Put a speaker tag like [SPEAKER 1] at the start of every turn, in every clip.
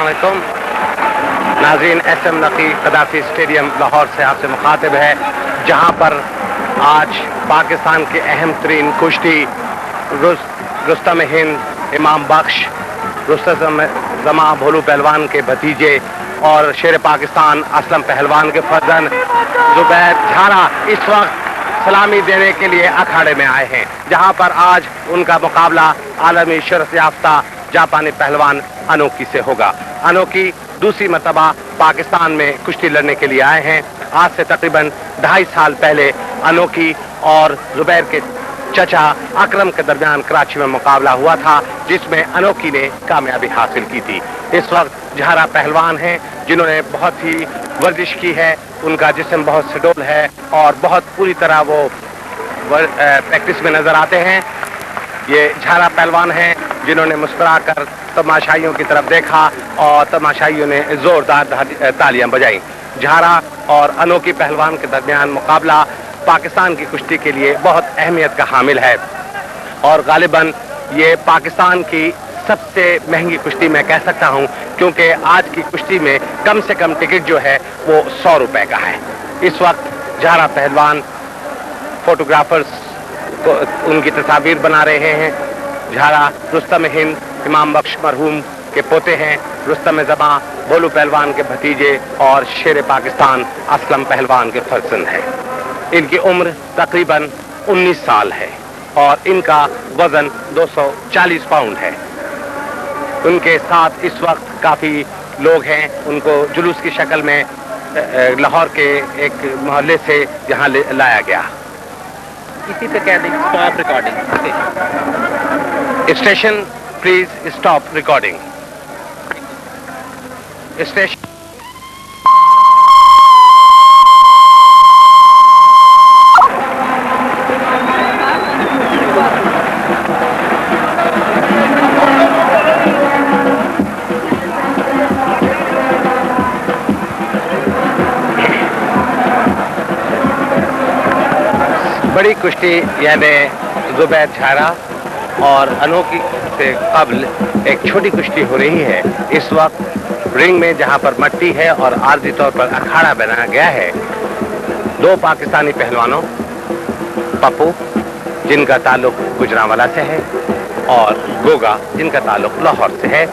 [SPEAKER 1] अस्सलाम वालेकुम नाज़रीन, SM नकी कदाफी स्टेडियम लाहौर से आपसे मुखातिब है, जहां पर आज पाकिस्तान के अहम तरीन कुश्ती रुस्तम हिंद इमाम बख्श, रुस्तम जमा भोलू पहलवान के भतीजे और शेर पाकिस्तान असलम पहलवान के फर्जन जुबैर झारा इस वक्त सलामी देने के लिए अखाड़े में आए हैं, जहां पर आज उनका मुकाबला आलमी शरफ याफ्ता जापानी पहलवान अनोकी से होगा। अनोकी दूसरी मर्तबा पाकिस्तान में कुश्ती लड़ने के लिए आए हैं। आज से तकरीबन 2.5 साल पहले अनोकी और जुबैर के चचा अकरम के दरमियान कराची में मुकाबला हुआ था, जिसमें अनोकी ने कामयाबी हासिल की थी। इस वक्त झारा पहलवान हैं जिन्होंने बहुत ही वर्जिश की है, उनका जिस्म बहुत सुडौल है और बहुत पूरी तरह वो प्रैक्टिस में नजर आते हैं। ये झारा पहलवान हैं जिन्होंने मुस्कुराकर तमाशाइयों की तरफ देखा और तमाशाइयों ने जोरदार तालियां बजाई। झारा और अनोकी पहलवान के दरमियान मुकाबला पाकिस्तान की कुश्ती के लिए बहुत अहमियत का हामिल है और गालिबन ये पाकिस्तान की सबसे महंगी कुश्ती मैं कह सकता हूं, क्योंकि आज की कुश्ती में कम से कम टिकट जो है वो 100 रुपए का है। इस वक्त झारा पहलवान फोटोग्राफर्स को उनकी तस्वीर बना रहे हैं। झारा रुस्तम हिंद इमाम बख्श मरहूम के पोते हैं, रुस्तम जमा भोलू पहलवान के भतीजे और शेर पाकिस्तान असलम पहलवान के फर्जंद हैं। इनकी उम्र तकरीबन 19 साल है और इनका वजन 240 पाउंड है। उनके साथ इस वक्त काफी लोग हैं, उनको जुलूस की शक्ल में लाहौर के एक मोहल्ले से यहाँ लाया गया।
[SPEAKER 2] इसी पे कह दें stop recording.
[SPEAKER 1] Station please stop recording. Station बड़ी कुश्ती यानी जुबैर झारा और अनोकी से कबल एक छोटी कुश्ती हो रही है। इस वक्त रिंग में जहां पर मट्टी है और आर्जी तौर पर अखाड़ा बनाया गया है, दो पाकिस्तानी पहलवानों पप्पू जिनका ताल्लुक गुजरांवाला से है और गोगा जिनका ताल्लुक लाहौर से है,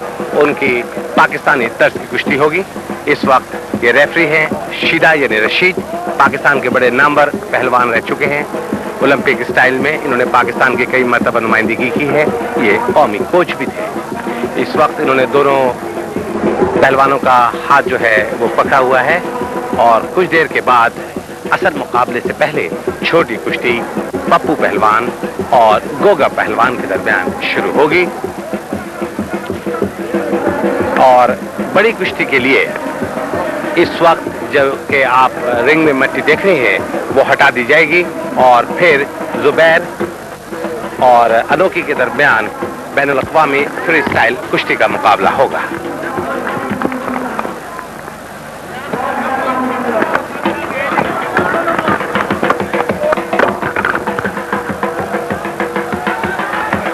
[SPEAKER 1] उनकी पाकिस्तानी तर्ज की कुश्ती होगी। इस वक्त ये रेफरी हैं शीदा यानी रशीद, पाकिस्तान के बड़े नामवर पहलवान रह चुके हैं। ओलंपिक स्टाइल में इन्होंने पाकिस्तान की कई मरतबा नुमाइंदगी की है, ये कौमी कोच भी थे। इस वक्त इन्होंने दोनों पहलवानों का हाथ जो है वो पकड़ा हुआ है और कुछ देर के बाद असल मुकाबले से पहले छोटी कुश्ती पप्पू पहलवान और गोगा पहलवान के दरमियान शुरू होगी। और बड़ी कुश्ती के लिए इस वक्त जो कि आप रिंग में मट्टी देख रहे हैं वो हटा दी जाएगी और फिर जुबैर और अनोकी के दरमियान बैनुल अक़वामी फ्री स्टाइल कुश्ती का मुकाबला होगा।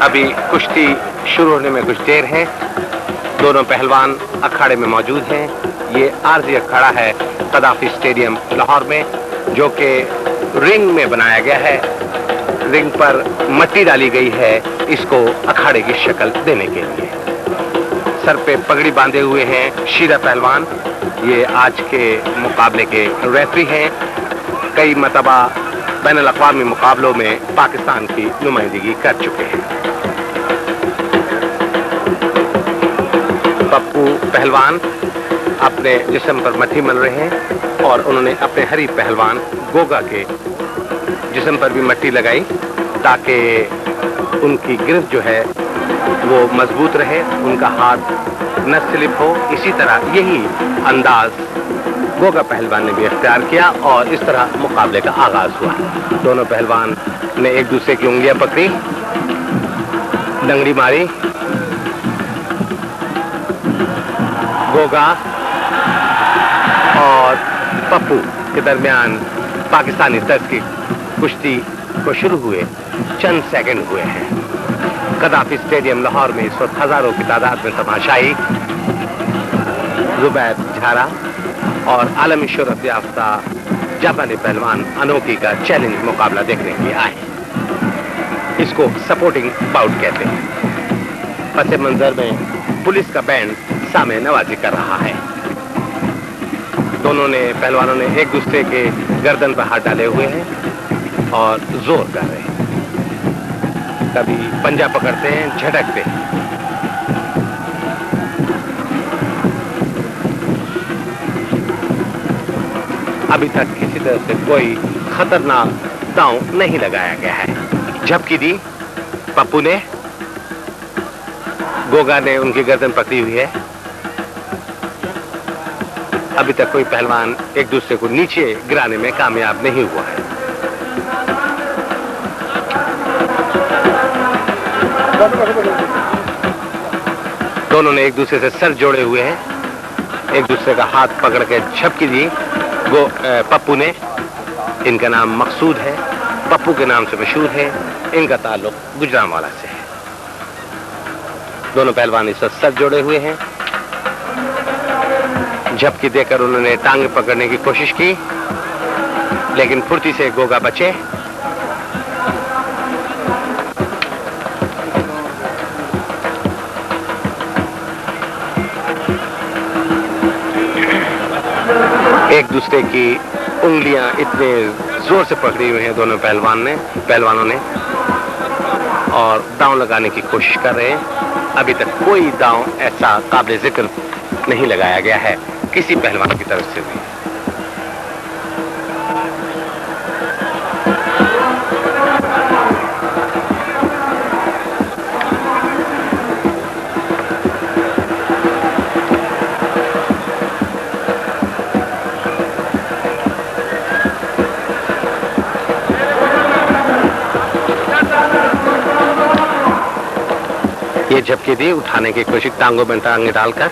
[SPEAKER 1] अभी कुश्ती शुरू होने में कुछ देर है। दोनों पहलवान अखाड़े में मौजूद हैं। ये आरजी अखाड़ा है कदाफी स्टेडियम लाहौर में, जो कि रिंग में बनाया गया है। रिंग पर मट्टी डाली गई है इसको अखाड़े की शक्ल देने के लिए। सर पे पगड़ी बांधे हुए हैं शीरा पहलवान, ये आज के मुकाबले के रेफरी हैं। कई मरतबा बैनुल अक़वामी मुकाबलों में पाकिस्तान की नुमाइंदगी कर चुके हैं। पप्पू पहलवान अपने जिस्म पर मट्टी मल रहे हैं और उन्होंने अपने हरी पहलवान गोगा के जिस्म पर भी मट्टी लगाई ताकि उनकी गिरफ्त जो है वो मजबूत रहे, उनका हाथ न स्लिप हो। इसी तरह यही अंदाज गोगा पहलवान ने भी इख्तियार किया और इस तरह मुकाबले का आगाज हुआ। दोनों पहलवान ने एक दूसरे की उंगलियां पकड़ी, डंगड़ी मारी। गोगा और पप्पू के दरमियान पाकिस्तानी तर्ज की कुश्ती को शुरू हुए चंद सेकंड हुए हैं। कदाफी स्टेडियम लाहौर में इस वक्त हजारों की तादाद में तमाशाई जुबैर झारा और आलमी शोहरत याफ्ता जापानी पहलवान अनोखी का चैलेंज मुकाबला देखने के लिए आए। इसको सपोर्टिंग बाउट कहते हैं। पस मंजर में पुलिस का बैंड सामे नवाजी कर रहा है। दोनों ने पहलवानों ने एक दूसरे के गर्दन पर हाथ डाले हुए हैं और जोर कर रहे हैं। कभी पंजा पकड़ते हैं, झटकते हैं। अभी तक किसी तरह से कोई खतरनाक दांव नहीं लगाया गया है। झपकी दी पप्पू ने, गोगा ने उनकी गर्दन पकड़ी हुई है। अभी तक कोई पहलवान एक दूसरे को नीचे गिराने में कामयाब नहीं हुआ है। दोनों ने एक दूसरे से सर जोड़े हुए हैं। एक दूसरे का हाथ पकड़ के झपकी दी पप्पू ने। इनका नाम मकसूद है, पप्पू के नाम से मशहूर है। इनका ताल्लुक गुजरांवाला से है। दोनों पहलवान इस वक्त सर जोड़े हुए हैं। झपकी देकर उन्होंने टांगे पकड़ने की कोशिश की, लेकिन फुर्ती से गोगा बचे। एक दूसरे की उंगलियां इतने जोर से पकड़ी हुई हैं दोनों पहलवानों ने और दांव लगाने की कोशिश कर रहे हैं। अभी तक कोई दांव ऐसा काबिल जिक्र नहीं लगाया गया है किसी पहलवान की तरफ से भी। ये झपकी दी, उठाने की कोशिश, टांगों में टांगे डालकर।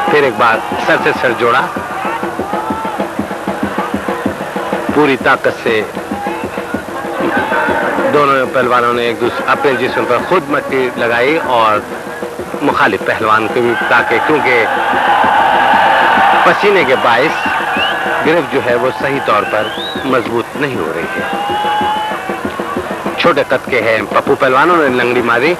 [SPEAKER 1] फिर एक बार सर से सर जोड़ा, पूरी ताकत से दोनों पहलवानों ने एक दूसरे अपने जिस्म पर खुद मट्टी लगाई और मुखालिफ पहलवान को भी, ताकि क्योंकि पसीने के बायस गिरफ्त जो है वो सही तौर पर मजबूत नहीं हो रही है। छोटे कद के हैं पप्पू पहलवानों ने लंगड़ी मारी।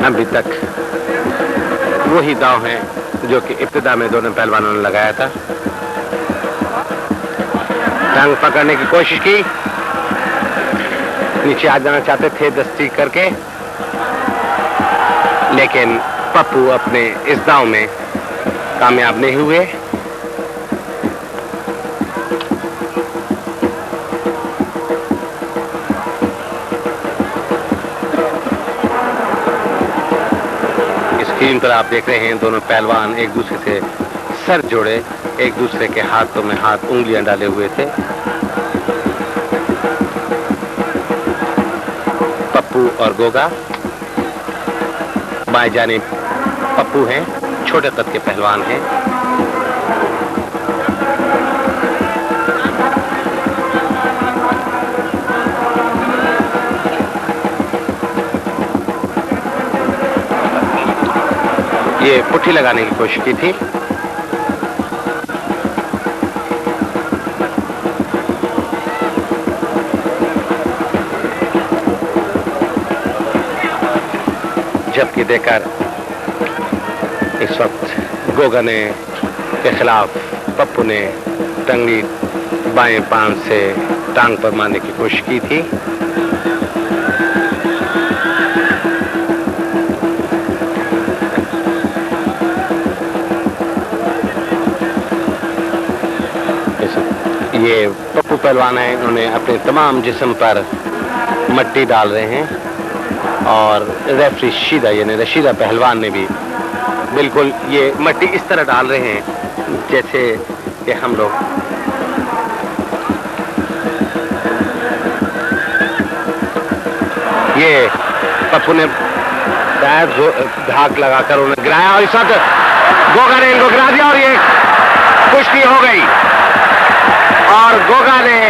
[SPEAKER 1] अभी तक वही दांव है जो कि इब्तिदा में दोनों पहलवानों ने लगाया था। टांग पकड़ने की कोशिश की, नीचे आ जाना चाहते थे दस्ती करके, लेकिन पप्पू अपने इस दांव में कामयाब नहीं हुए। स्क्रीन पर आप देख रहे हैं दोनों पहलवान एक दूसरे से सर जोड़े, एक दूसरे के हाथों में हाथ, उंगलियां डाले हुए थे। पप्पू और गोगा, बाएं जानिब पप्पू हैं, छोटे कद के पहलवान हैं। ये पुट्ठी लगाने की कोशिश की थी। झपकी देकर इस वक्त गोगा ने के खिलाफ पप्पू ने टंगड़ी बाएं पांव से टांग पर मारने की कोशिश की थी। ये पप्पू पहलवान है, उन्होंने अपने तमाम जिस्म पर मट्टी डाल रहे हैं और रेफरी शीदा यानी रशीदा पहलवान ने भी बिल्कुल ये मट्टी इस तरह डाल रहे हैं जैसे कि हम लोग ये पप्पू ने धाक लगाकर उन्हें गिराया और इस वक्त गोगा ने इनको गिरा दिया और ये कुश्ती हो गई और गोगा ने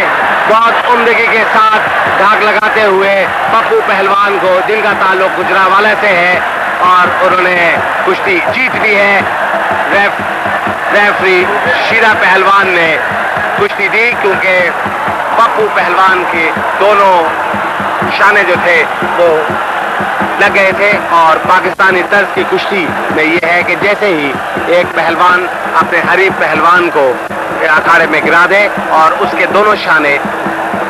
[SPEAKER 1] बहुत उम्दगी के साथ धाक लगाते हुए पप्पू पहलवान को, जिनका ताल्लुक गुजरांवाला से है, और उन्होंने कुश्ती जीत ली है। रेफरी शीरा पहलवान ने कुश्ती दी क्योंकि पप्पू पहलवान के दोनों शाने जो थे वो लग गए थे और पाकिस्तानी तर्ज की कुश्ती में ये है कि जैसे ही एक पहलवान अपने हरीफ पहलवान को अखाड़े में गिरा दे और उसके दोनों शाने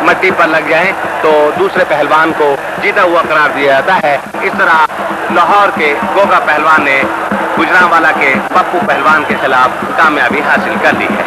[SPEAKER 1] मट्टी पर लग जाएं तो दूसरे पहलवान को जीता हुआ करार दिया जाता है। इस तरह लाहौर के गोगा पहलवान ने गुजरांवाला के पप्पू पहलवान के खिलाफ कामयाबी हासिल कर ली है।